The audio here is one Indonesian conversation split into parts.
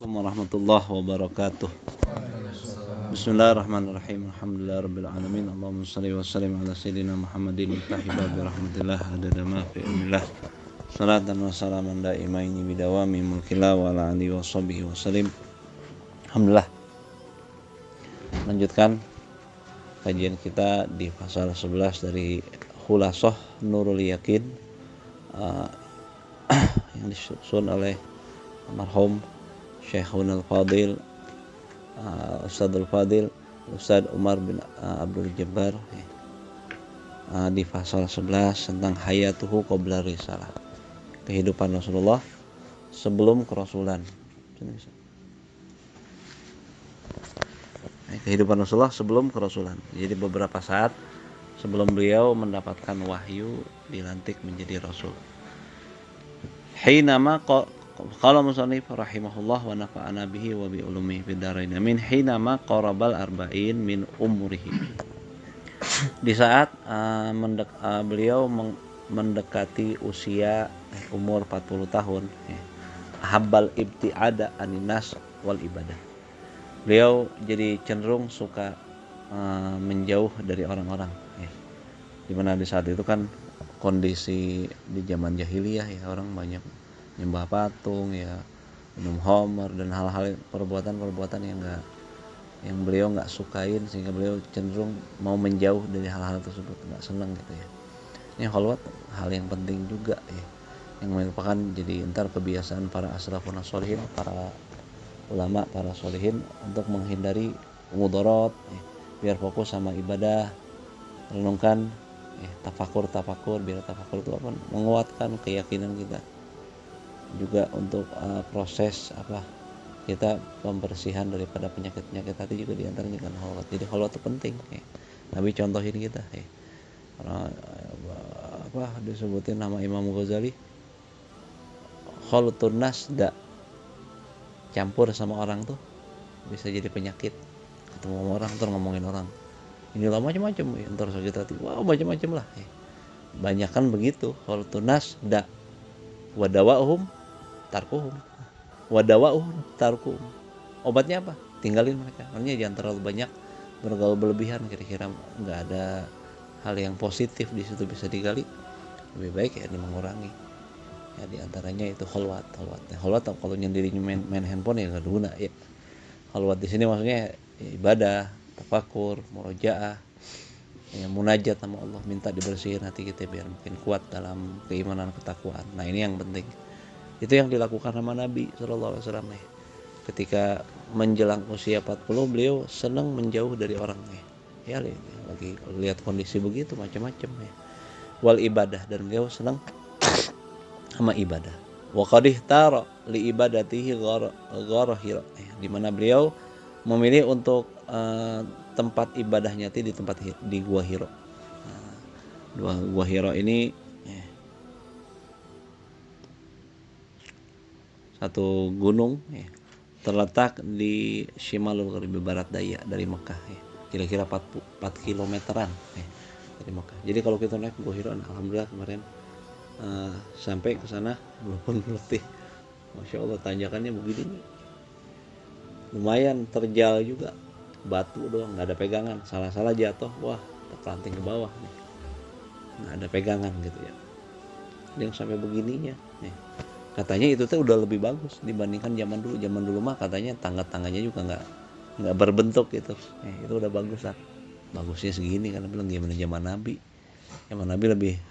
Warahmatullahi wabarakatuh. Bismillahirrahmanirrahim. Alhamdulillahirabbil alamin. Allahumma shalli wa sallim ala sayyidina Muhammadin tahiba bi rahmatillah adada ma fi ilmillah. Salatan wa salaman daimaini bidawami mulkillah wa ala alihi wa sahbihi wa sallim. Alhamdulillah. Lanjutkan kajian kita di pasal 11 dari Khulasah Nurul Yakin yang disusun oleh almarhum Syekhun al-Fadil Ustadzul Fadil Ustadz Umar bin Abdul Jabbar di pasal 11 tentang hayatuhu qabla risalah, kehidupan Rasulullah sebelum kerasulan. Kehidupan Rasulullah sebelum kerasulan. Jadi beberapa saat sebelum beliau mendapatkan wahyu dilantik menjadi rasul. Hinama qala musannif rahimahullah wa nafa'ana bihi wa bi ulumihi fid dharain amin. Hinama qarabal arba'in min umrihi. Di saat beliau mendekati usia umur 40 tahun, habbal ibtiada aninas wal ibadah. Beliau jadi cenderung suka menjauh dari orang-orang. Dimana di saat itu kan kondisi di zaman jahiliyah ya, orang banyak nyembah patung ya, minum homer dan hal-hal perbuatan yang beliau nggak sukain, sehingga beliau cenderung mau menjauh dari hal-hal tersebut, nggak senang gitu ya. Ini khalwat hal yang penting juga ya, yang merupakan jadi entar kebiasaan para asrafun sholihin, para ulama, para sholihin untuk menghindari mudarat ya, biar fokus sama ibadah, renungkan ya, tafakur biar tafakur itu menguatkan keyakinan kita. Juga untuk proses kita pembersihan daripada penyakit hati juga diantaranya kan khalwat. Jadi khalwat itu penting ya. Nabi contohin kita ya. Disebutin nama Imam Ghazali, khalutun nas campur sama orang tuh bisa jadi penyakit. Ketemu sama orang terus ngomongin orang, inilah macam-macam ya, entar sakit hati, macam-macam lah ya. Banyakan begitu. Khalutun nas wadawahum tarkuhum, obatnya apa? Tinggalin mereka. Artinya jangan terlalu banyak bergaul berlebihan, kira-kira nggak ada hal yang positif di situ bisa digali. Lebih baik ya mengurangi. Ya diantaranya itu khalwat. Kalau nyendirinya main handphone ya nggak guna ya. Khalwat di sini maksudnya ya, ibadah, tafakur, murojaah, ya, munajat sama Allah, minta dibersihin hati kita biar makin kuat dalam keimanan, ketakwaan. Nah ini yang penting. Itu yang dilakukan sama Nabi SAW. Ketika menjelang usia 40 beliau senang menjauh dari orangnya. Ya lagi lihat kondisi begitu macam-macam ya. Wal ibadah, dan beliau senang sama ibadah. Wa qad ihtara li ibadatihi ghara Hira, di mana beliau memilih untuk tempat ibadahnya di Gua Hira. Gua Hira ini satu gunung ya, terletak di Shimalul Gharbi, barat daya dari Mekah ya. Kira-kira 4 kilometeran ya, dari Mekah. Jadi kalau kita naik Gua Hira, alhamdulillah kemarin sampai ke sana walaupun letih. Masya Allah, tanjakannya begini lumayan terjal juga, batu doang, nggak ada pegangan, salah jatuh terpelanting ke bawah nih, nggak ada pegangan gitu ya. Yang sampai begininya nih. Katanya itu tuh udah lebih bagus dibandingkan zaman dulu mah katanya tangga-tangganya juga nggak berbentuk gitu. Itu udah bagus lah. Bagusnya segini karena bilang gimana zaman Nabi lebih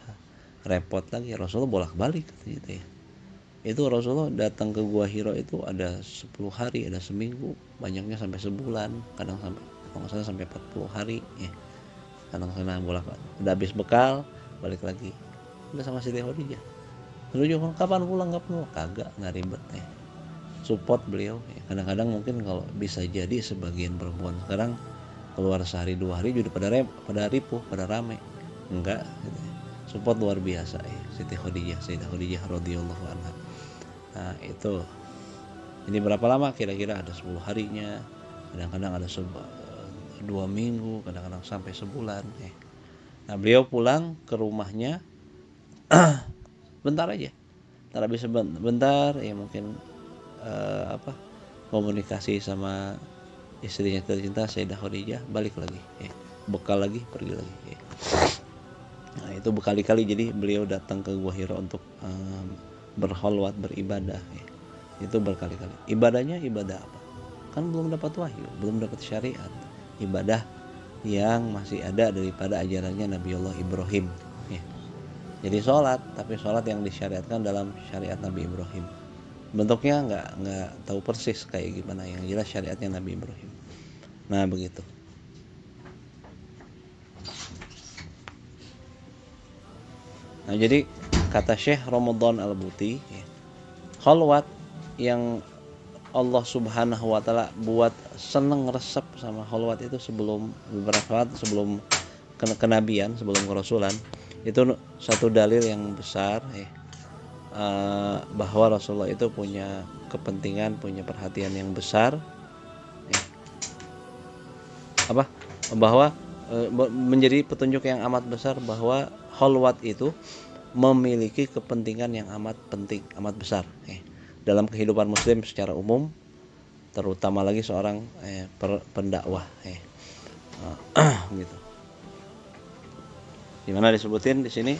repot lagi. Rasulullah bolak-balik gitu ya. Itu Rasulullah datang ke Gua Hira itu ada 10 hari, ada seminggu, banyaknya sampai sebulan, kadang sampai kalau nggak salah sampai 40 hari ya. Kadang sana bolak-balik. Udah habis bekal, balik lagi. Udah sama Siti Khadijah. Terus kapan pulang? Kagak, nggak ribet ya. Support beliau ya. Kadang-kadang mungkin kalau bisa jadi sebagian perempuan sekarang keluar sehari 2 hari juga pada ripuh, pada rame. Enggak gitu ya. Support luar biasa ya. Sayyidah Khadijah radhiyallahu anha. Nah itu, ini berapa lama? Kira-kira ada 10 harinya, kadang-kadang ada 2 minggu, kadang-kadang sampai sebulan ya. Nah beliau pulang ke rumahnya bentar aja, bentar ya mungkin komunikasi sama istrinya tercinta Sayyidah Khadijah, balik lagi, bekal lagi, pergi lagi. Nah, itu berkali-kali, jadi beliau datang ke Gua Hira untuk berkholwat, beribadah. Itu berkali-kali. Ibadahnya ibadah apa? Kan belum dapat wahyu, belum dapat syariat. Ibadah yang masih ada daripada ajarannya Nabiullah Ibrahim. Jadi sholat, tapi sholat yang disyariatkan dalam syariat Nabi Ibrahim. Bentuknya nggak tahu persis kayak gimana, yang jelas syariatnya Nabi Ibrahim. Nah begitu. Nah jadi kata Syekh Ramadan Al-Buti, kholwat yang Allah Subhanahu wa Ta'ala buat seneng resep sama kholwat itu sebelum beberapa saat sebelum kenabian, sebelum kerasulan, itu satu dalil yang besar bahwa Rasulullah itu punya kepentingan, punya perhatian yang besar, bahwa menjadi petunjuk yang amat besar bahwa kholwat itu memiliki kepentingan yang amat penting, amat besar dalam kehidupan muslim secara umum, terutama lagi seorang pendakwah gitu. Dimana disebutin di sini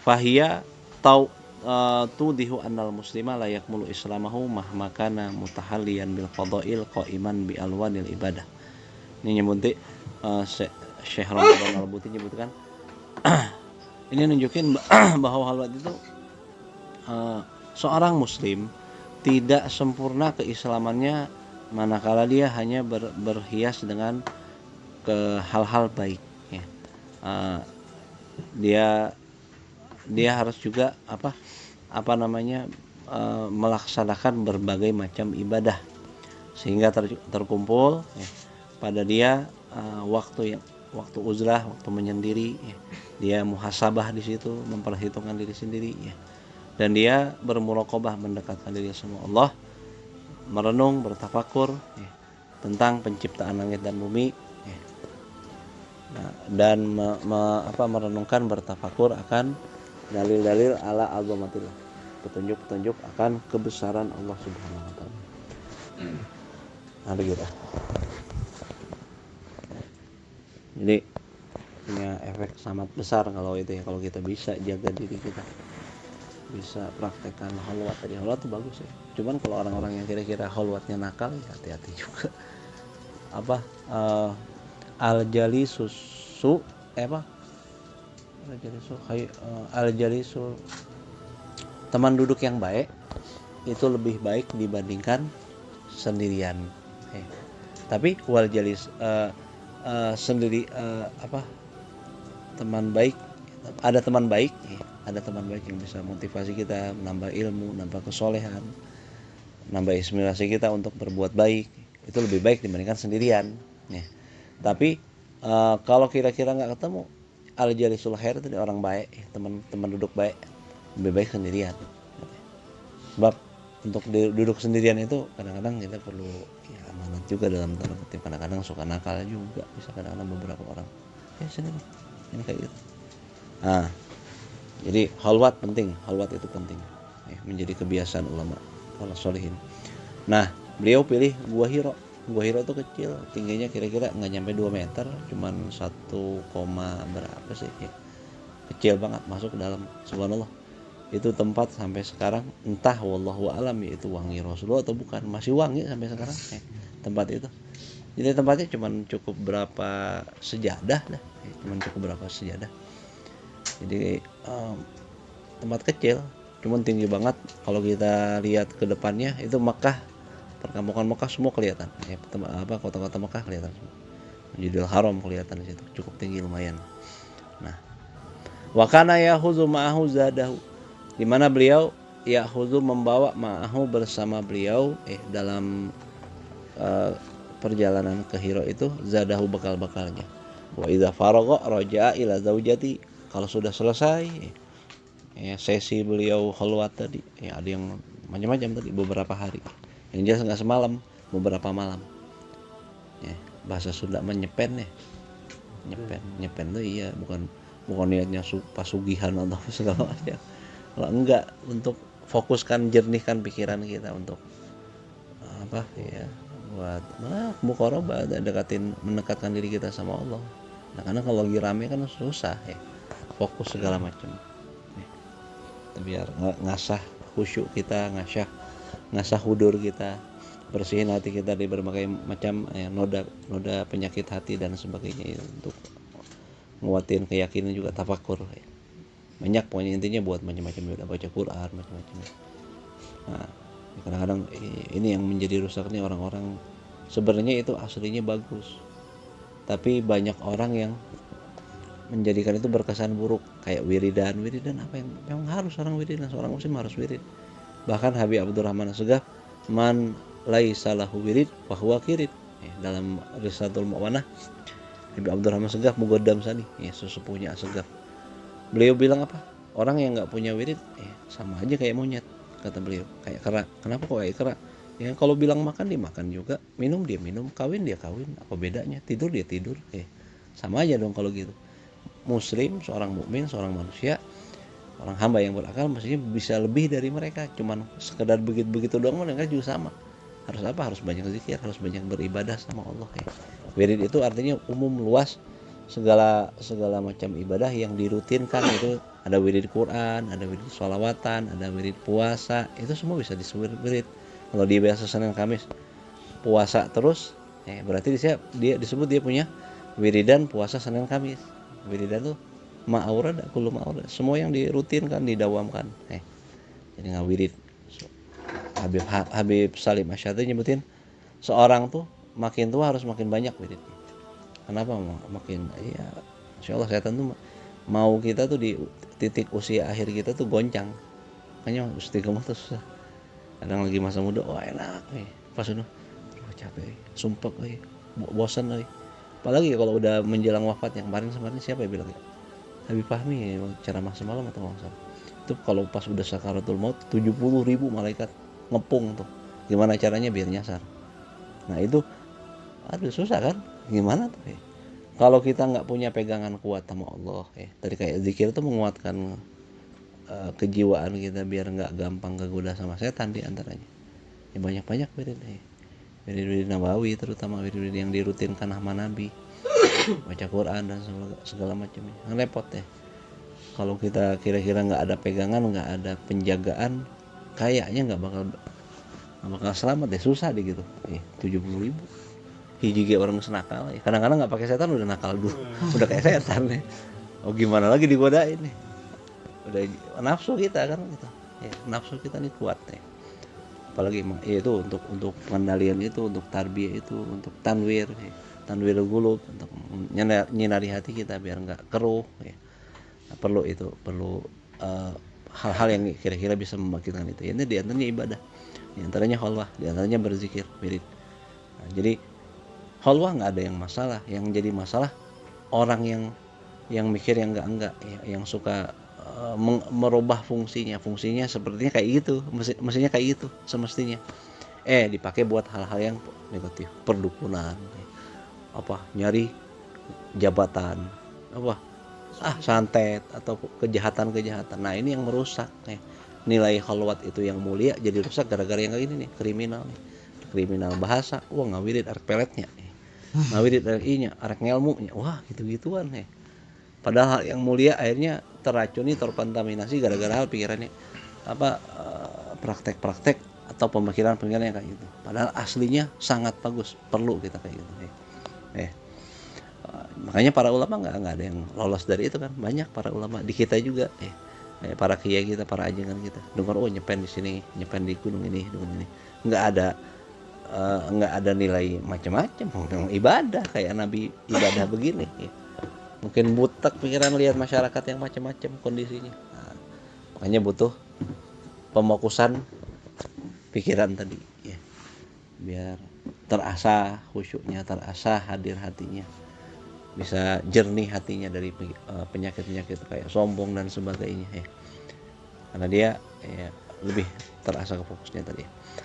fahiya tudihu annal muslima la yakmulu islamahu mahma kana mutahalliyan bil fadail qaiman bi alwanil ibadah. Ini nyebutin Syekh Ramadan Al-Buti nyebutkan ini nunjukin bahwa kholwat itu seorang muslim tidak sempurna keislamannya manakala dia hanya berhias dengan hal-hal baik. Dia harus juga melaksanakan berbagai macam ibadah sehingga terkumpul pada dia waktu uzlah, waktu menyendiri, dia muhasabah di situ, memperhitungkan diri sendiri, dan dia bermuraqabah, mendekatkan diri sama Allah, merenung, bertafakur tentang penciptaan langit dan bumi, dan merenungkan, bertafakur akan dalil-dalil ala azamatillah, petunjuk-petunjuk akan kebesaran Allah Subhanahu wa Ta'ala. Nah begitu. Jadi punya efek sangat besar kalau itu ya, kalau kita bisa jaga diri kita, bisa praktekkan kholwat. Tadi kholwat itu bagus ya, cuman kalau orang-orang yang kira-kira kholwatnya nakal ya hati-hati juga. Al-jalisu teman duduk yang baik itu lebih baik dibandingkan sendirian. Tapi wal jalis sendiri teman baik, ada teman baik yang bisa motivasi kita, menambah ilmu, menambah kesolehan, menambah inspirasi kita untuk berbuat baik, itu lebih baik dibandingkan sendirian. Tapi kalau kira-kira nggak ketemu al-jalisul khair itu orang baik, teman duduk baik, lebih baik sendirian. Sebab untuk duduk sendirian itu kadang-kadang kita perlu amanat juga, dalam tanda kutip, kadang-kadang suka nakal juga, bisa kadang-kadang beberapa orang sendiri ini kayak gitu. Nah jadi kholwat itu penting, menjadi kebiasaan ulama para sholihin. Nah beliau pilih Gua Hira itu kecil, tingginya kira-kira nggak nyampe 2 meter, cuman 1, berapa sih kecil banget, masuk ke dalam. Subhanallah, itu tempat sampai sekarang entah wallahu alam ya itu wangi Rasulullah atau bukan, masih wangi sampai sekarang tempat itu. Jadi tempatnya cuman cukup berapa sejadah dah, jadi tempat kecil cuman tinggi banget. Kalau kita lihat ke depannya itu Mekah, perkampungan Mekah semua kelihatan, kota-kota Mekah kelihatan semua, Masjidil Haram kelihatan di situ, cukup tinggi lumayan. Nah wa kana yahuzu ma'ahu zadahu, di mana beliau yahuzu membawa ma'ahu bersama beliau dalam perjalanan ke Hira itu zadahu, bekal-bekalnya. Wa idza faragha raja'a ila zaujati, kalau sudah selesai sesi beliau kholwat tadi, ada yang macam-macam tadi, beberapa hari, yang jelas nggak semalam, beberapa malam. Bahasa Sunda menyepen nyepen tuh bukan niatnya pasugihan atau segala macam. Kalau enggak, untuk fokuskan, jernihkan pikiran kita untuk apa ya, buat muqarabah, mendekatkan diri kita sama Allah. Nah, karena kalau lagi rame kan susah ya, fokus segala macam ya. Biar ngasah khusyuk kita, ngasah hudur kita, bersihin hati kita dari berbagai macam noda penyakit hati dan sebagainya, untuk nguatin keyakinan juga tafakur ya. Banyak pokoknya, intinya buat macam-macam, udah baca Quran macam-macam. Nah, kadang-kadang ini yang menjadi rusak nih, orang-orang sebenarnya itu aslinya bagus, tapi banyak orang yang menjadikan itu berkesan buruk, kayak wiridan apa yang memang harus orang wiridan, seorang muslim harus wirid. Bahkan Habib Abdurrahman Assegaf, man laisa lahu wirid fahuwa kirid, dalam Risalatul Mu'awanah Habib Abdurrahman Assegaf Muqaddam Sani ya, sesepuhnya Assegaf, beliau bilang apa, orang yang nggak punya wirid sama aja kayak monyet, kata beliau, kayak kera. Kenapa kok kayak kera? Ya kalau bilang makan dia makan juga, minum dia minum, kawin dia kawin, apa bedanya, tidur dia tidur, sama aja dong kalau gitu. Muslim, seorang mukmin, seorang manusia, orang hamba yang berakal mestinya bisa lebih dari mereka. Cuman sekedar begitu doang mereka juga sama. Harus apa? Harus banyak zikir, harus banyak beribadah sama Allah ya. Wirid itu artinya umum, luas, segala macam ibadah yang dirutinkan. Itu ada wirid Quran, ada wirid sholawatan, ada wirid puasa, itu semua bisa disebut wirid. Kalau dia biasa Senin Kamis puasa terus, berarti dia disebut dia punya wiridan puasa Senin Kamis. Wiridan tuh ma'aurad, kullu ma'aurad, semua yang dirutinkan, didawamkan. Jadi ngawirid. Habib Salim Asy'ari nyebutin, seorang tuh makin tua harus makin banyak wiridnya. Kenapa? Makin ya insyaallah setan tuh mau kita tuh di titik usia akhir kita tuh goncang. Makanya istiqomah tuh susah. Kadang lagi masa muda, wah enak nih. Pas udah capek, sumpek, bosan lagi. Apalagi kalau udah menjelang wafat, yang kemarin siapa yang bilang ya? Habib Fahmi ceramah semalam atau nggak salah. Itu kalau pas udah sakaratul maut 70.000 malaikat ngepung tuh. Gimana caranya biar nyasar? Nah itu aduh susah kan? Gimana tuh ya? Kalau kita nggak punya pegangan kuat sama Allah tadi kayak zikir itu menguatkan kejiwaan kita biar nggak gampang kegoda sama setan di antaranya. Ya banyak-banyak wirid Nabawi, terutama wirid yang dirutinkan sama Nabi, baca Quran dan segala macamnya. Repot ya kalau kita kira-kira nggak ada pegangan, nggak ada penjagaan, kayaknya nggak bakal selamat deh, susah deh gitu. 70.000 hiji orang senakal ya. Kadang-kadang nggak pakai setan udah nakal dulu, udah kayak setan nih. Oh gimana lagi digodain nih, udah nafsu kita kan gitu nafsu kita nih kuat nih. Apalagi itu untuk pengendalian itu, untuk tarbiyah itu, untuk tanwir qulub, untuk nyinari hati kita biar nggak keruh ya. Nah, perlu hal-hal yang kira-kira bisa membangkitkan itu. Ini diantaranya ibadah, diantaranya khalwah, diantaranya berzikir, wirid. Nah, jadi khalwah nggak ada yang masalah. Yang jadi masalah orang yang mikir yang enggak yang suka merubah fungsinya sepertinya kayak gitu, mestinya kayak gitu semestinya, dipakai buat hal-hal yang negatif, perdukunan, nyari jabatan, santet atau kejahatan. Nah ini yang merusak nilai khalwat itu yang mulia jadi rusak gara-gara yang kayak ini nih, kriminal bahasa, ngawirid arek peletnya, ngawirid arek inya, arek ngelmunya, gitu-gituan padahal hal yang mulia akhirnya teracuni, terkontaminasi gara-gara hal pikirannya praktek-praktek atau pemikiran-pemikiran yang kayak gitu. Padahal aslinya sangat bagus, perlu kita kayak gitu. Makanya para ulama nggak ada yang lolos dari itu kan. Banyak para ulama di kita juga, para kiai kita, para ajengan kita, dengar nyepen di sini, nyepen di gunung ini, nggak ada nilai macam-macam, ibadah kayak Nabi ibadah begini. Mungkin butek pikiran lihat masyarakat yang macam-macam kondisinya. Nah, makanya butuh pemokusan pikiran tadi biar terasa khusyuknya, terasa hadir hatinya, bisa jernih hatinya dari penyakit-penyakit kayak sombong dan sebagainya karena dia lebih terasa fokusnya tadi.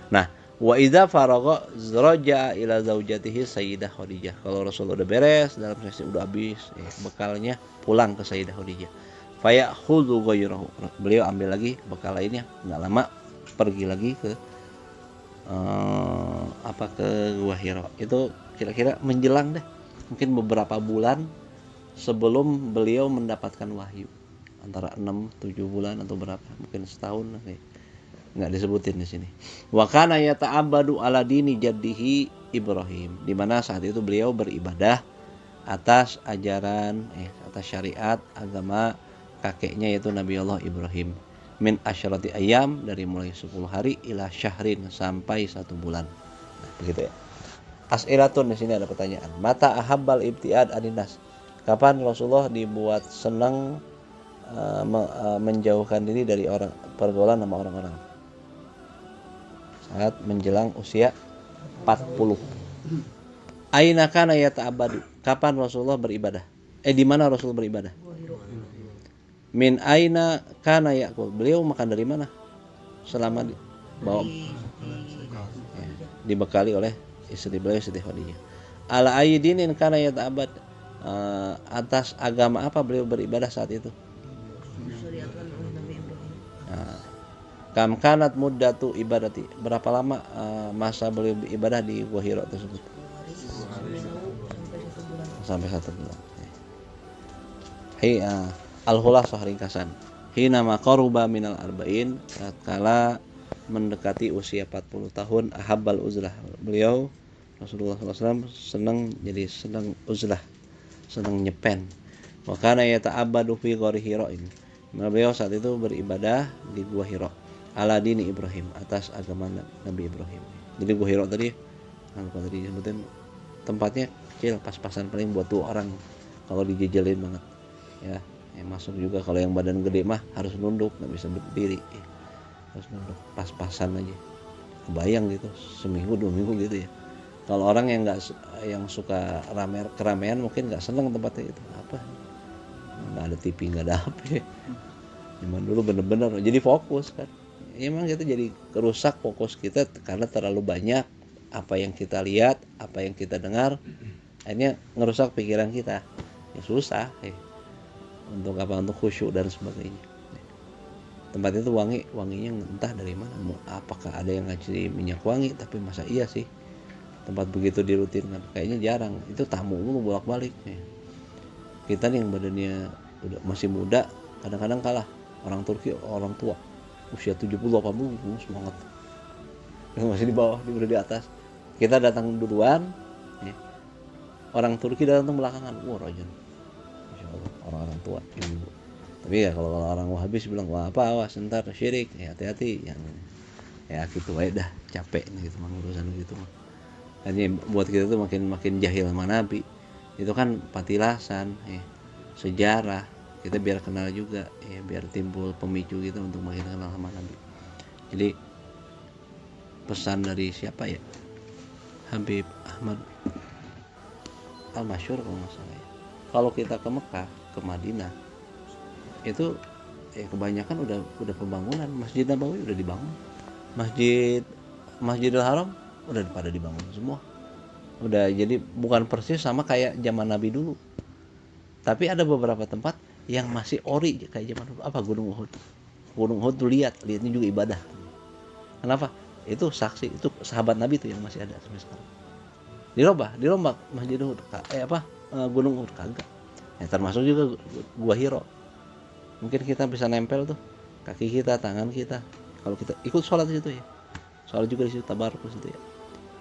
Nah, wa idza faragha raja'a ila zaujatihi Sayyidah Khadijah. Kalau Rasul udah beres dalam sesi, udah habis bekalnya, pulang ke Sayyidah Khadijah. Fa ya'khudhu ghayrahu. Beliau ambil lagi bekal lainnya, enggak lama pergi lagi ke ke Gua Hiro itu kira-kira menjelang deh, mungkin beberapa bulan sebelum beliau mendapatkan wahyu, antara 6-7 bulan atau berapa, mungkin setahun, nggak disebutin di sini. Wa kana yata'abbadu ala dini jaddihi Ibrahim, di mana saat itu beliau beribadah atas ajaran atas syariat agama kakeknya, yaitu Nabi Allah Ibrahim. Min asyrati ayam, dari mulai 10 hari, ila syahrin, sampai 1 bulan. Nah, begitu ya. As'ilatun, di sini ada pertanyaan. Mata ahabbal ibtiad adinas, kapan Rasulullah dibuat senang menjauhkan diri dari pergaulan sama orang-orang? Saat menjelang usia 40. Aina kana yata'abbadu, kapan Rasulullah beribadah? Di mana Rasul beribadah? Min aina kana yakul, beliau makan dari mana selama dibekali oleh istri beliau, Siti Khadijah. Ala ayyidinin kana yata'abbad, atas agama apa beliau beribadah saat itu? Kam kanat muddatu ibadati, berapa lama masa beliau beribadah di Gua Hiro tersebut? Sampai 1 bulan. Al-Khulasah, ringkasan. Hina maqaruba minal arba'in, tatkala mendekati usia 40 tahun, ahabbal uzlah, beliau Rasulullah SAW senang uzlah, senang nyepen. Wa kana yata'abbadu fi ghari Hiro, beliau saat itu beribadah di Gua Hiro, ala dini Ibrahim, atas agama Nabi Ibrahim. Jadi Gua Hiro tadi sebutin tempatnya kecil, pas-pasan, paling buat 2 orang kalau dijejelin banget ya. Masuk juga kalau yang badan gede mah harus nunduk, nggak bisa berdiri, harus nunduk, pas-pasan aja. Kebayang gitu, seminggu 2 minggu gitu ya. Kalau orang yang suka keramaian mungkin nggak seneng tempatnya itu, apa, nggak ada TV, nggak ada HP. Zaman dulu bener-bener jadi fokus kan. Emang kita jadi kerusak fokus kita karena terlalu banyak apa yang kita lihat, apa yang kita dengar, akhirnya ngerusak pikiran kita. Ya susah untuk khusyuk dan sebagainya. Tempat itu wanginya entah dari mana, apakah ada yang ngasih minyak wangi, tapi masa iya sih tempat begitu dirutinkan? Kayaknya jarang. Itu tamu mulu bolak-balik kita nih yang badannya udah masih muda, kadang-kadang kalah orang Turki, orang tua usia 70-80 semangat, masih di bawah, udah di atas. Kita datang duluan, orang Turki datang belakangan. Wah, rajin, Masya Allah, orang-orang tua, ibu. Tapi ya kalau orang Wahabis bilang, wah apa, awas ntar syirik, ya hati-hati. Yang gitu aja dah, capek gitu mah urusan gitu mah. Hanya buat kita tuh makin jahil sama Nabi. Itu kan patilasan, sejarah. Kita biar kenal juga, biar timbul pemicu gitu untuk makin kenal sama Nabi. Jadi pesan dari siapa ya? Habib Ahmad Al-Masyhur kalau nggak salah ya. Kalau kita ke Mekah, ke Madinah, itu kebanyakan udah pembangunan. Masjid Nabawi udah dibangun, Masjidil Haram udah pada dibangun semua. Udah, jadi bukan persis sama kayak zaman Nabi dulu. Tapi ada beberapa tempat yang masih ori kayak zaman dulu. Apa, Gunung Uhud. Gunung Uhud tuh lihatnya juga ibadah. Kenapa? Itu saksi, itu sahabat Nabi tuh yang masih ada sampai sekarang. Dirombak Masjid Uhud, Gunung Uhud kagak. Termasuk juga Gua Hiro. Mungkin kita bisa nempel tuh kaki kita, tangan kita, kalau kita ikut sholat di situ ya. Sholat juga di situ, tabaruk di situ ya.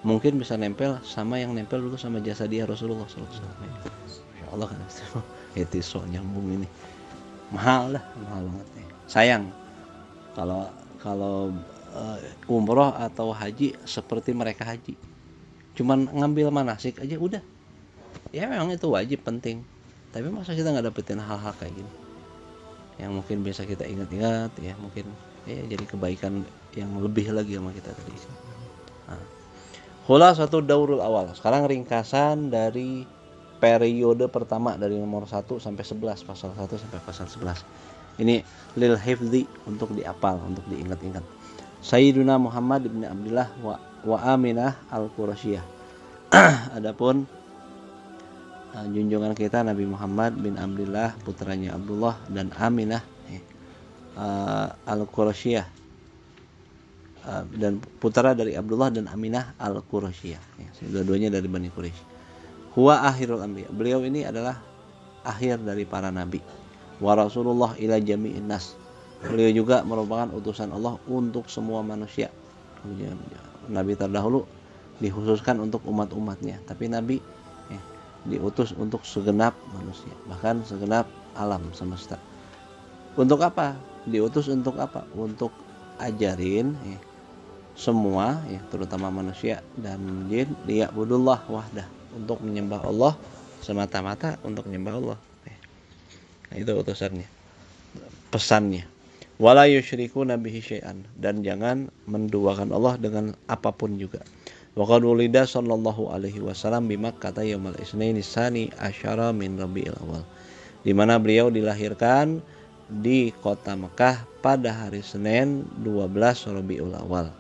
Mungkin bisa nempel sama yang nempel dulu sama jasa dia Rasulullah SAW. Ya Allah kan, itu nyambung ini. Mahal banget nih. Sayang kalau umroh atau haji seperti mereka haji, cuman ngambil manasik aja udah. Ya memang itu wajib, penting. Tapi masa kita nggak dapetin hal-hal kayak gini yang mungkin bisa kita ingat-ingat ya, mungkin jadi kebaikan yang lebih lagi sama kita tadi. Khulasatu daurul awal. Sekarang ringkasan dari periode pertama, dari nomor 1 sampai 11, pasal 1 sampai pasal 11. Ini lil hifdzi, untuk diapal, untuk diingat-ingat. Sayyiduna Muhammad bin Abdullah wa Aminah al-Qurasyiyah. Adapun junjungan kita Nabi Muhammad bin Abdullah, putranya Abdullah, dan Aminah al-Qurasyiyah. dan putra dari Abdullah dan Aminah al-Quraisyah. Ya, dua-duanya dari Bani Quraisy. Huwa akhirul anbiya. Beliau ini adalah akhir dari para nabi. Wa Rasulullah ila jami'in nas. Beliau juga merupakan utusan Allah untuk semua manusia. Nabi terdahulu dikhususkan untuk umat-umatnya, tapi nabi diutus untuk segenap manusia, bahkan segenap alam semesta. Untuk apa? Diutus untuk apa? Untuk ajarin semua terutama manusia dan jin liya'budullah wahdah, untuk menyembah Allah semata-mata, untuk menyembah Allah. Nah, itu utusannya, pesannya. Wala yusyrikuna bihi syai'an, dan jangan menduakan Allah dengan apapun juga. Wa qad wulida sallallahu alaihi wasallam bi Makkah yaumal isnaini tsani asyara min Rabiul Awal, di mana beliau dilahirkan di kota Mekah pada hari Senin 12 Rabiul Awal.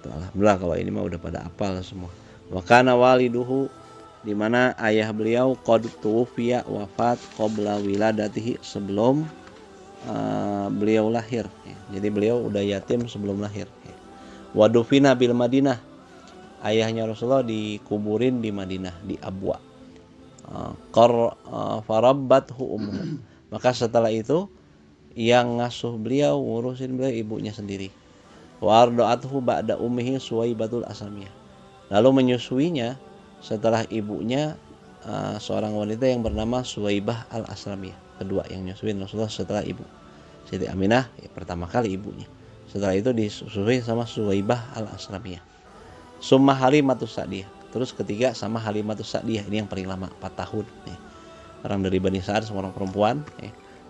Alhamdulillah kalau ini mah udah pada apal semua. Wa kana waliduhu, di mana ayah beliau qad tuwfiya, wafat qabla wiladatihi, sebelum beliau lahir. Jadi beliau udah yatim sebelum lahir. Wa dufina bil Madinah, ayahnya Rasulullah dikuburin di Madinah, di Abwa. Farabbathu ummuhu, maka setelah itu yang ngasuh beliau, ngurusin beliau ibunya sendiri. Wa arda'athu ba'da ummihi Suwaibatul Aslamiyah, lalu menyusuinya setelah ibunya seorang wanita yang bernama Suwaibah al-Aslamiyah, kedua yang nyusuin Rasulullah setelah ibu. Siti Aminah pertama kali ibunya, setelah itu disusui sama Suwaibah al-Aslamiyah. Summa Halimatus Sa'diyah, terus ketiga sama Halimatus Sa'diyah, ini yang paling lama 4 tahun. Orang dari Bani Sa'ad, seorang perempuan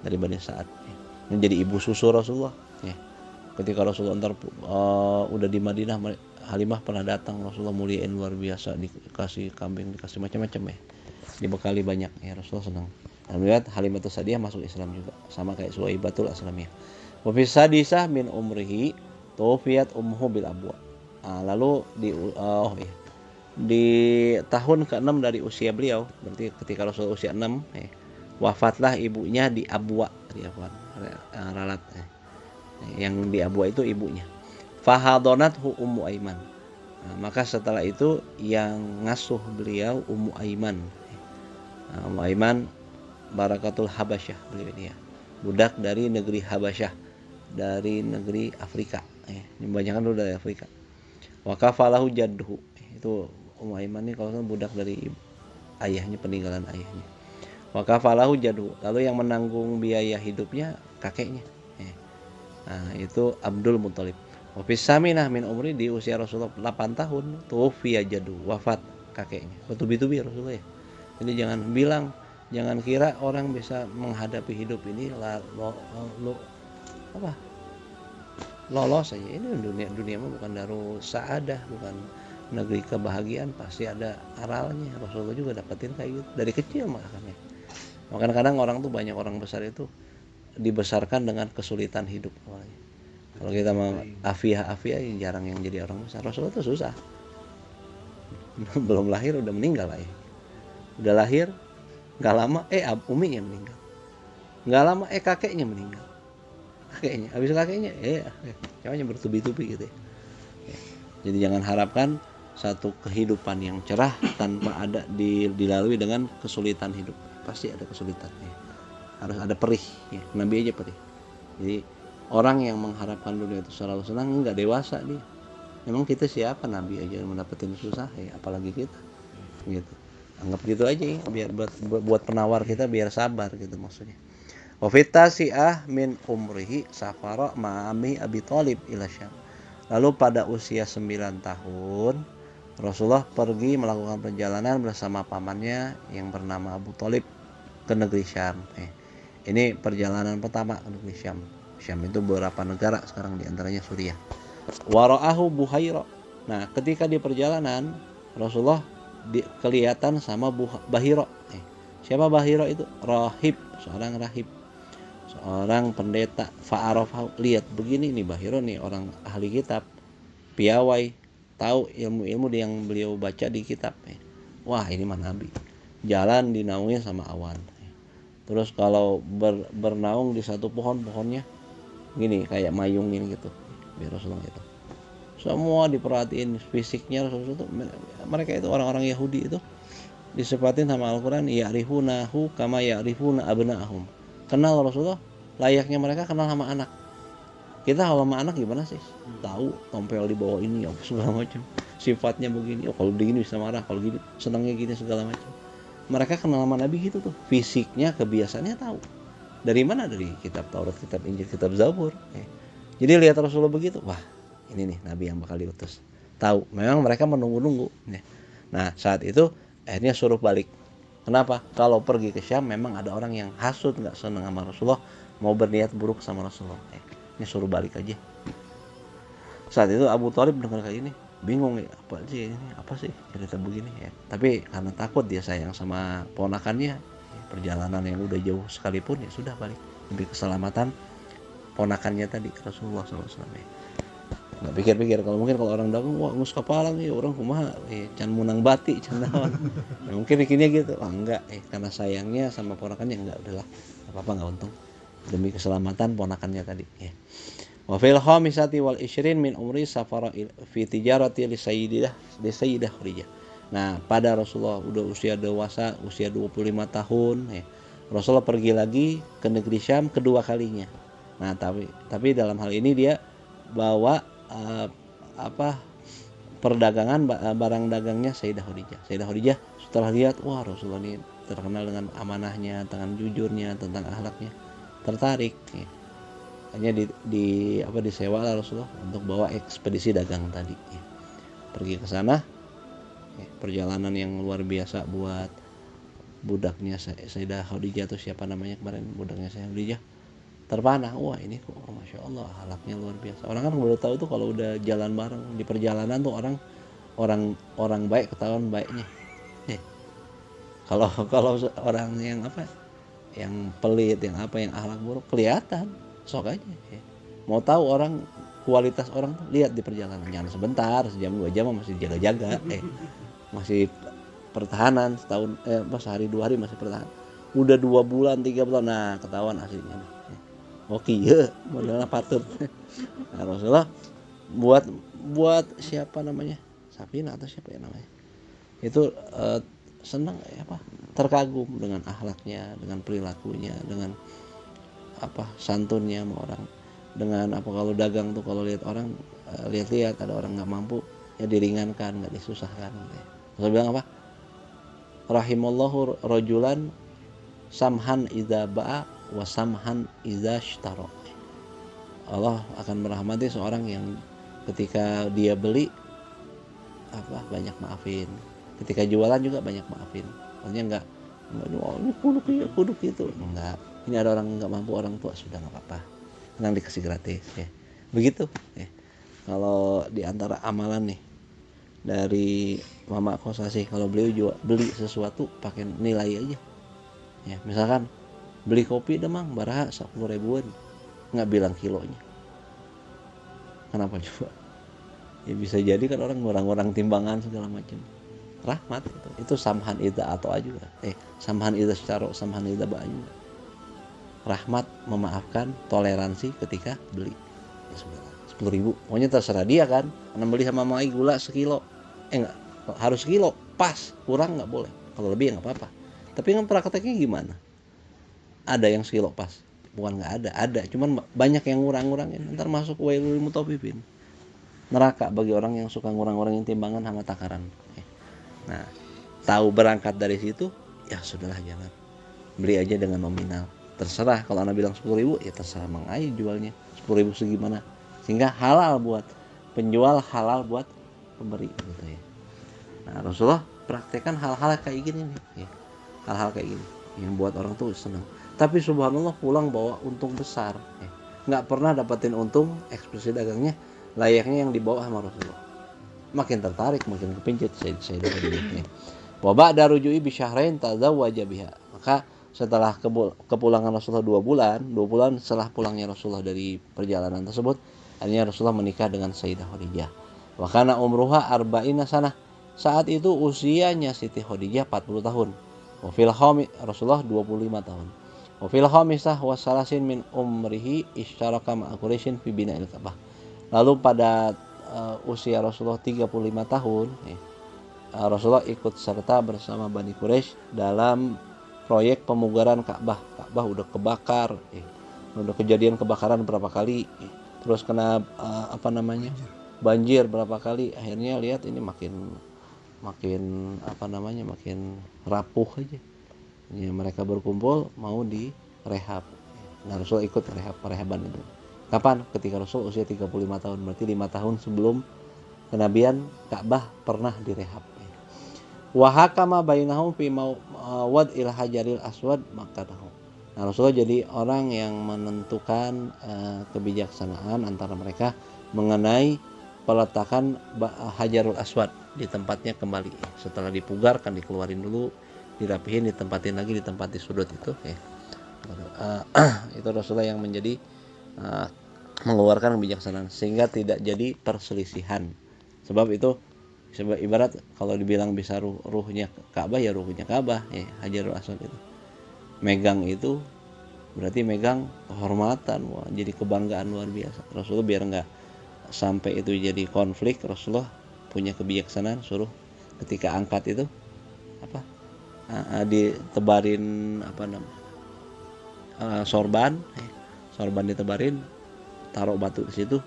dari Bani Sa'ad, menjadi ibu susu Rasulullah. Ketika Rasulullah udah di Madinah, Halimah pernah datang, Rasulullah muliain luar biasa, dikasih kambing, dikasih macam-macam dibekali banyak Rasulullah senang. Alhamdulillah Halimatus Sa'diyah masuk Islam juga, sama kayak Suwaibatul Aslamiyah. Wa fi sadisah min umrihi tuwfiyat ummuhu bil Abwa. Lalu di tahun ke-6 dari usia beliau, berarti ketika Rasulullah usia 6, wafatlah ibunya di Abwa, ralat. Yang di Abwa itu ibunya. Fahadonathu Ummu Aiman. Maka setelah itu yang ngasuh beliau Ummu Aiman. Ummu Aiman Barakatul Habasyah, beliau ini budak dari negeri Habasyah, dari negeri Afrika. Ini banyak kan dari Afrika. Wa kafalahu jadduhu, itu Ummu Aiman ini kalau budak dari ayahnya, peninggalan ayahnya. Wa kafalahu jadduhu, lalu yang menanggung biaya hidupnya kakeknya. Itu Abdul Muthalib. Wa fi saminah min umri, di usia Rasulullah 8 tahun tuwfiya jaddu, wafat kakeknya. Betubi-tubi Rasulullah ya. Jadi jangan kira orang bisa menghadapi hidup ini lolos saja. Ini dunia mah bukan darus saadah, bukan negeri kebahagiaan, pasti ada aralnya. Rasulullah juga dapetin kayak gitu dari kecil makanya. Makanya kadang orang tuh, banyak orang besar itu dibesarkan dengan kesulitan hidup. Kalau kita mau afiah jarang yang jadi orang besar. Rasulullah itu susah. Belum lahir udah meninggal lah ya. Udah lahir nggak lama uminya meninggal. Nggak lama kakeknya meninggal. Habis kakeknya cowoknya bertubi-tubi gitu ya. Jadi jangan harapkan satu kehidupan yang cerah tanpa ada dilalui dengan kesulitan hidup. Pasti ada kesulitan harus ada perih Nabi aja perih. Jadi orang yang mengharapkan dunia itu selalu senang, enggak dewasa dia. Memang kita siapa, Nabi aja mendapatkan susah apalagi kita gitu. Anggap gitu aja biar buat penawar kita biar sabar gitu maksudnya. Wa fitasi'ah min umrihi safara ma'ami Abi Thalib ila Syam. Lalu pada usia 9 tahun Rasulullah pergi melakukan perjalanan bersama pamannya yang bernama Abu Thalib ke negeri Syam. Ini perjalanan pertama ke negeri Syam. Syam itu beberapa negara sekarang, diantaranya Suriah. Wara'ahu Buhaira. Nah, ketika di perjalanan Rasulullah kelihatan sama Bahira. Siapa Bahira itu? Rahib, seorang rahib, seorang pendeta. Fa'arafahu, lihat begini nih Bahira nih, orang ahli kitab, piawai, tahu ilmu-ilmu yang beliau baca di kitab. Wah, ini mah Nabi. Jalan dinaungi sama awan. Terus kalau bernaung di satu pohonnya gini kayak mayung ini gitu. biar Rasulullah itu. Semua diperhatiin fisiknya Rasulullah itu. Mereka itu orang-orang Yahudi itu disepatin sama Al-Quran, ya'rifunahu kama ya'rifuna abna'ahum. Kenal Rasulullah layaknya mereka kenal sama anak. Kita sama anak gimana sih? Tahu tompel di bawah ini apa segala macam. Sifatnya begini, oh kalau begini bisa marah, kalau gini senangnya gini segala macam. Mereka kenal sama Nabi gitu tuh. Fisiknya, kebiasaannya tahu. Dari mana? Dari kitab Taurat, kitab Injil, kitab Zabur. Jadi lihat Rasulullah begitu, wah ini nih Nabi yang bakal diutus. Tahu, memang mereka menunggu-nunggu. Nah saat itu akhirnya suruh balik. Kenapa? Kalau pergi ke Syam memang ada orang yang hasut, nggak senang sama Rasulullah, mau berniat buruk sama Rasulullah. Ini suruh balik aja. Saat itu Abu Thalib dengar kayak ini, bingung ya, apa sih cerita begini ya. Tapi karena takut dia sayang sama ponakannya, perjalanan yang udah jauh sekalipun ya sudah balik demi keselamatan ponakannya tadi Rasulullah SAW. Nggak pikir-pikir kalau orang dagang wah ngus kepala nih orang kumaha can munang bati can naon. Nah, mungkin mikirnya gitu. Enggak karena sayangnya sama ponakannya enggak udahlah. Apa-apa enggak untung demi keselamatan ponakannya tadi ya. Wa fil khamisati wal 20 min umri safara fi tijarati li sayyidah Khadijah. Nah, pada Rasulullah udah usia dewasa, usia 25 tahun ya. Rasulullah pergi lagi ke negeri Syam kedua kalinya. Nah, tapi dalam hal ini dia bawa perdagangan barang dagangnya Sayyidah Khadijah. Sayyidah Khadijah setelah lihat wah Rasulullah ini terkenal dengan amanahnya, dengan jujurnya, tentang akhlaknya, tertarik ya. Hanya disewa lah Rasulullah untuk bawa ekspedisi dagang tadi ya. Pergi ke sana ya, perjalanan yang luar biasa buat budaknya Sayyidah Khadijah atau siapa namanya kemarin budaknya Sayyidah Khadijah terpanah. Wah ini kok Masya Allah akhlaknya luar biasa. Orang kan baru tahu tuh kalau udah jalan bareng di perjalanan tuh orang baik ketahuan baiknya. Kalau orang yang yang pelit, yang akhlak buruk kelihatan sok aja. Mau tahu orang kualitas orang tuh lihat di perjalanan, jangan sebentar, sejam 2 jam masih jaga-jaga, masih pertahanan setahun, sehari 2 hari masih pertahanan. Udah 2 bulan 3 bulan, nah ketahuan aslinya. Oke ya, modalnya patut. Nah, Rasulullah buat siapa namanya Safina atau siapa ya namanya itu senang terkagum dengan akhlaknya, dengan perilakunya, dengan santunnya sama orang, dengan kalau dagang tuh kalau lihat orang lihat ada orang nggak mampu ya diringankan, nggak disusahkan. Terus bilang apa? Rahimallahu rajulan samhan idza ba'a wa samhan idza ishtara. Allah akan merahmati seorang yang ketika dia beli banyak maafin, ketika jualan juga banyak maafin. Maksudnya enggak ini kuduk gitu, enggak. Ini ada orang nggak mampu, orang tua sudah nggak apa-apa, senang dikasih gratis ya. Begitu ya. Kalau diantara amalan nih dari Mama Kosasi, kalau beliau beli sesuatu pakai nilai aja ya. Misalkan beli kopi demang baraha 10 ribuan, nggak bilang kilonya. Kenapa coba? Ya bisa jadi kan orang timbangan segala macam. Rahmat itu samhan ida atau juga samhan ida secara samhan ida juga. Rahmat memaafkan, toleransi ketika beli ya sudah 10.000 pokoknya terserah dia kan. Karena beli sama mai gula sekilo enggak harus sekilo pas, kurang nggak boleh, kalau lebih ya nggak apa-apa. Tapi kan prakteknya gimana? Ada yang sekilo pas? Bukan nggak ada, cuman banyak yang ngurang-ngurangin, ntar masuk wailul mutaffifin, neraka bagi orang yang suka ngurang-ngurangin timbangan sama takaran. Nah tahu berangkat dari situ ya sudahlah, jangan beli aja dengan nominal. Terserah kalau anak bilang 10.000 ya terserah Mang Ai jualnya 10.000 segimana, sehingga halal buat penjual, halal buat pemberi gitu ya. Nah Rasulullah praktekkan hal-hal kayak gini nih ya. Hal-hal kayak gini yang buat orang tuh senang. Tapi subhanallah pulang bawa untung besar ya. Nggak pernah dapetin untung ekspedisi dagangnya layaknya yang dibawa sama Rasulullah. Makin tertarik, makin kepincut saya dari ini. Wa ba'da ruju'i bi syahrain tazawwaja biha. Maka setelah kepulangan Rasulullah 2 bulan setelah pulangnya Rasulullah dari perjalanan tersebut, akhirnya Rasulullah menikah dengan Sayyidah Khadijah. Wa kana umruha arba'ina sanah. Saat itu usianya Siti Khadijah 40 tahun. Wa fil Rasulullah 25 tahun. Wa fil khamisah wa salasin min umrihi istaraka ma'a Quraisyin fi bina'il Ka'bah. Lalu pada usia Rasulullah 35 tahun, Rasulullah ikut serta bersama Bani Quraisy dalam proyek pemugaran Ka'bah. Ka'bah udah kebakar, udah kejadian kebakaran berapa kali, terus kena banjir berapa kali. Akhirnya lihat ini makin makin rapuh aja. Ya, mereka berkumpul mau direhab. Nah, Rasul ikut rehaban itu. Kapan? Ketika Rasul usia 35 tahun, berarti 5 tahun sebelum kenabian Ka'bah pernah direhab. Wa hakama bainahum fi wad'il hajaril aswad makadahu. Nah, Rasulullah jadi orang yang menentukan kebijaksanaan antara mereka mengenai peletakan hajarul aswad di tempatnya kembali. Setelah dipugarkan, dikeluarin dulu, dirapihin, ditempatin lagi di tempat di sudut itu. Itu Rasulullah yang menjadi mengeluarkan kebijaksanaan sehingga tidak jadi perselisihan. Sebab ibarat kalau dibilang bisa ruhnya Ka'bah, ya ruhnya Ka'bah, ya Hajarul Aswad itu. Megang itu berarti megang kehormatan, wah, jadi kebanggaan luar biasa. Rasulullah biar nggak sampai itu jadi konflik, Rasulullah punya kebijaksanaan, suruh ketika angkat itu ditebarin sorban ditebarin, taruh batu di situ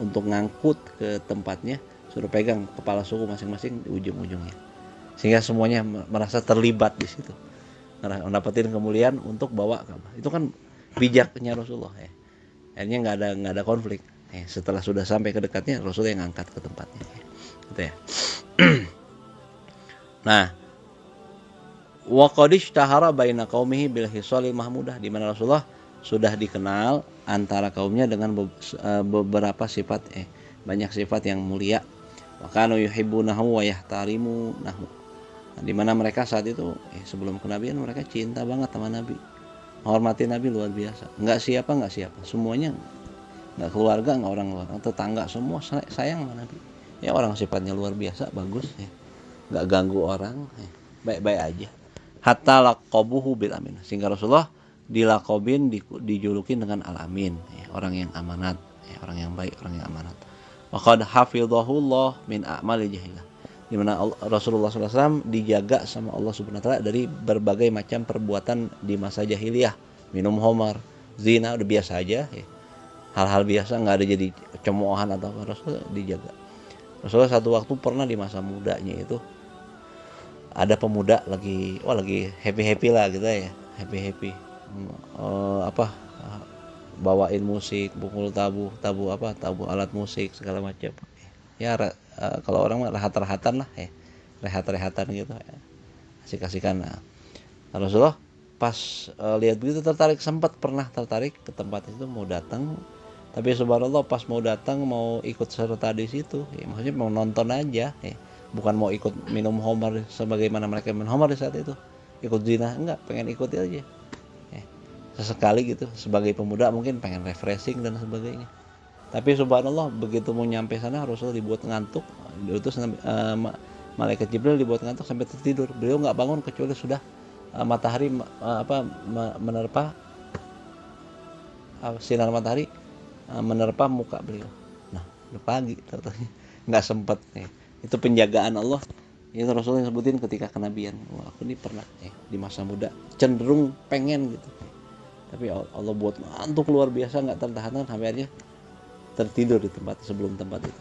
untuk ngangkut ke tempatnya, suruh pegang kepala suku masing-masing di ujung-ujungnya, sehingga semuanya merasa terlibat di situ, mendapatkan kemuliaan untuk bawa Ka'bah. Itu kan bijaknya Rasulullah, akhirnya nggak ada konflik. Setelah sudah sampai ke dekatnya, Rasulullah yang angkat ke tempatnya, gitu ya. Nah, wa qad ishtahara baina qaumihi bil hisalil mahmudah, di mana Rasulullah sudah dikenal antara kaumnya dengan beberapa sifat, banyak sifat yang mulia. Wa kanu yuhibbunahu wa yahtarimunahu. Nah, di mana mereka saat itu sebelum kenabian mereka cinta banget sama Nabi, menghormati Nabi luar biasa. Nggak siapa, semuanya, nggak keluarga, nggak orang luar, tetangga, semua sayang sama Nabi. Ya, orang sifatnya luar biasa, bagus, nggak ganggu orang, baik-baik aja. Hatta laqabuhu bil amin, sehingga Rasulullah dilakobin, dijulukin dengan al-amin, orang yang amanat, orang yang baik, orang yang amanat. Wa qad hafizahullah min a'malil jahilah, di mana Rasulullah SAW dijaga sama Allah Subhanahu wa taala dari berbagai macam perbuatan di masa jahiliyah. Minum khamar, zina udah biasa aja, hal-hal biasa, nggak ada jadi cemoohan atau apa. Rasulullah dijaga. Rasulullah satu waktu pernah di masa mudanya itu ada pemuda lagi happy lah gitu ya, happy bawain musik, pukul tabu alat musik segala macam. Ya kalau orang mah rehat-rehatan lah, rehat-rehatan gitu, asik-asikan. Nah, Rasulullah pas lihat begitu sempat pernah tertarik ke tempat itu, mau datang, tapi subhanallah pas mau datang mau ikut serta di situ, maksudnya mau nonton aja, bukan mau ikut minum khamar sebagaimana mereka minum khamar di saat itu, ikut zina, enggak, pengen ikut aja, sesekali gitu, sebagai pemuda mungkin pengen refreshing dan sebagainya. Tapi subhanallah begitu mau nyampe sana, Rasulullah dibuat ngantuk, diutus malaikat Jibril dibuat ngantuk sampai tertidur. Beliau nggak bangun kecuali sudah matahari menerpa, sinar matahari menerpa muka beliau. Nah, udah pagi, nggak sempat. Itu penjagaan Allah. Itu Rasulullah yang sebutin ketika kenabian. Wah, aku ini pernah di masa muda cenderung pengen gitu, tapi Allah buat ngantuk luar biasa, nggak tertahan sampai akhirnya tertidur di tempat sebelum tempat itu.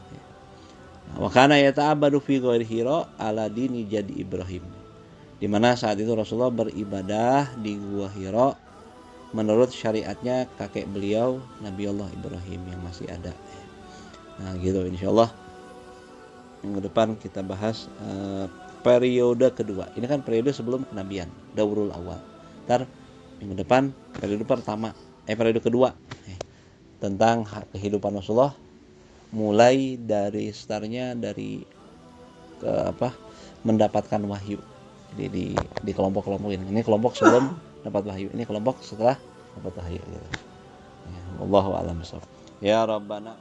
Wa kana yata'abbadu fi ghairi Hira ala dini jadi Ibrahim, di mana saat itu Rasulullah beribadah di gua Hira menurut syariatnya kakek beliau Nabi Allah Ibrahim yang masih ada. Nah, gitu, insyaallah minggu depan kita bahas periode kedua. Ini kan periode sebelum kenabian, daurul awal. Ntar minggu depan periode pertama, periode kedua, tentang kehidupan Rasulullah, mulai dari startnya dari mendapatkan wahyu. Jadi di kelompok-kelompokin. Ini kelompok sebelum dapat wahyu, ini kelompok setelah dapat wahyu gitu. Ya, wallahu a'lam bishawab. Ya Rabbana